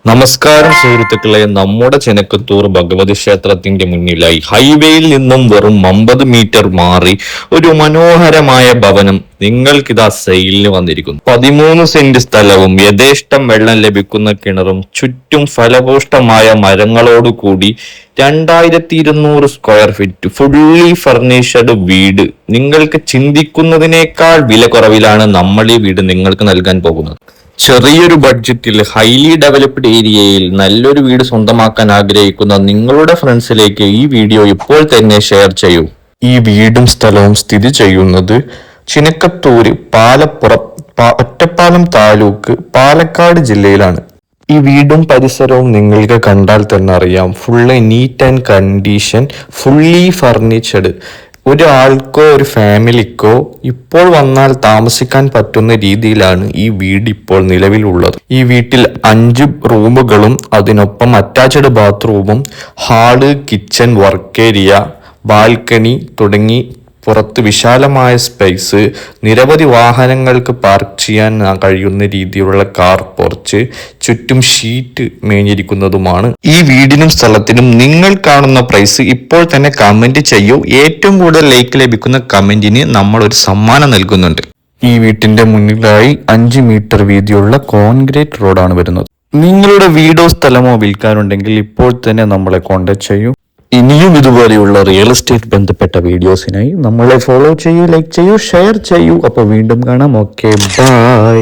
നമസ്കാരം സുഹൃത്തുക്കളെ, നമ്മുടെ ചെനക്കത്തൂർ ഭഗവതി ക്ഷേത്രത്തിന്റെ മുന്നിലായി ഹൈവേയിൽ നിന്നും വെറും 50 മീറ്റർ മാറി ഒരു മനോഹരമായ ഭവനം നിങ്ങൾക്കിതാ സെയിലിന് വന്നിരിക്കുന്നു. 13 സെന്റ് സ്ഥലവും യഥേഷ്ടം വെള്ളം ലഭിക്കുന്ന കിണറും ചുറ്റും ഫലപുഷ്ടമായ മരങ്ങളോടുകൂടി 2200 സ്ക്വയർ ഫീറ്റ് ഫുള്ളി ഫർണിഷ്ഡ് വീട്. നിങ്ങൾക്ക് ചിന്തിക്കുന്നതിനേക്കാൾ വില കുറവിലാണ് നമ്മൾ ഈ വീട് നിങ്ങൾക്ക് നൽകാൻ പോകുന്നത്. ചെറിയൊരു ബഡ്ജറ്റിൽ ഹൈലി ഡെവലപ്ഡ് ഏരിയയിൽ നല്ലൊരു വീട് സ്വന്തമാക്കാൻ ആഗ്രഹിക്കുന്ന നിങ്ങളുടെ ഫ്രണ്ട്സിലേക്ക് ഈ വീഡിയോ ഇപ്പോൾ തന്നെ ഷെയർ ചെയ്യൂ. ഈ വീടും സ്ഥലവും സ്ഥിതി ചെയ്യുന്നത് ചിനക്കത്തൂര്, പാലപ്പുറം, ഒറ്റപ്പാലം താലൂക്ക്, പാലക്കാട് ജില്ലയിലാണ്. ഈ വീടും പരിസരവും നിങ്ങൾക്ക് കണ്ടാൽ തന്നെ അറിയാം, full neat and condition, fully furnished. ഒരാൾക്കോ ഒരു ഫാമിലിക്കോ ഇപ്പോൾ വന്നാൽ താമസിക്കാൻ പറ്റുന്ന രീതിയിലാണ് ഈ വീട് ഇപ്പോൾ നിലവിലുള്ളത്. ഈ വീട്ടിൽ 5 റൂമുകളും അതിനൊപ്പം അറ്റാച്ച്ഡ് ബാത്റൂമും, hall, kitchen, work area, balcony തുടങ്ങി പുറത്ത് വിശാലമായ സ്പേസ്, നിരവധി വാഹനങ്ങൾക്ക് പാർക്ക് ചെയ്യാൻ കഴിയുന്ന രീതിയിലുള്ള കാർ പോർച്ച്, ചുറ്റും ഷീറ്റ് മേഞ്ഞിരിക്കുന്നതുമാണ്. ഈ വീടിനും സ്ഥലത്തിനും നിങ്ങൾ കാണുന്ന പ്രൈസ് ഇപ്പോൾ തന്നെ കമന്റ് ചെയ്യൂ. ഏറ്റവും കൂടുതൽ ലൈക്ക് ലഭിക്കുന്ന കമന്റിന് നമ്മൾ ഒരു സമ്മാനം നൽകുന്നുണ്ട്. ഈ വീട്ടിന്റെ മുന്നിലായി 5 മീറ്റർ വീതിയുള്ള കോൺക്രീറ്റ് റോഡാണ് വരുന്നത്. നിങ്ങളുടെ വീടോ സ്ഥലമോ വിൽക്കാനുണ്ടെങ്കിൽ ഇപ്പോൾ തന്നെ നമ്മളെ കോൺടാക്ട് ചെയ്യൂ. ഇനിയും ഇതുപോലെയുള്ള റിയൽ എസ്റ്റേറ്റ് ബന്ധപ്പെട്ട വീഡിയോസിനായി നമ്മളെ ഫോളോ ചെയ്യൂ, ലൈക്ക് ചെയ്യൂ, ഷെയർ ചെയ്യൂ. അപ്പോൾ വീണ്ടും കാണാം. Okay, by.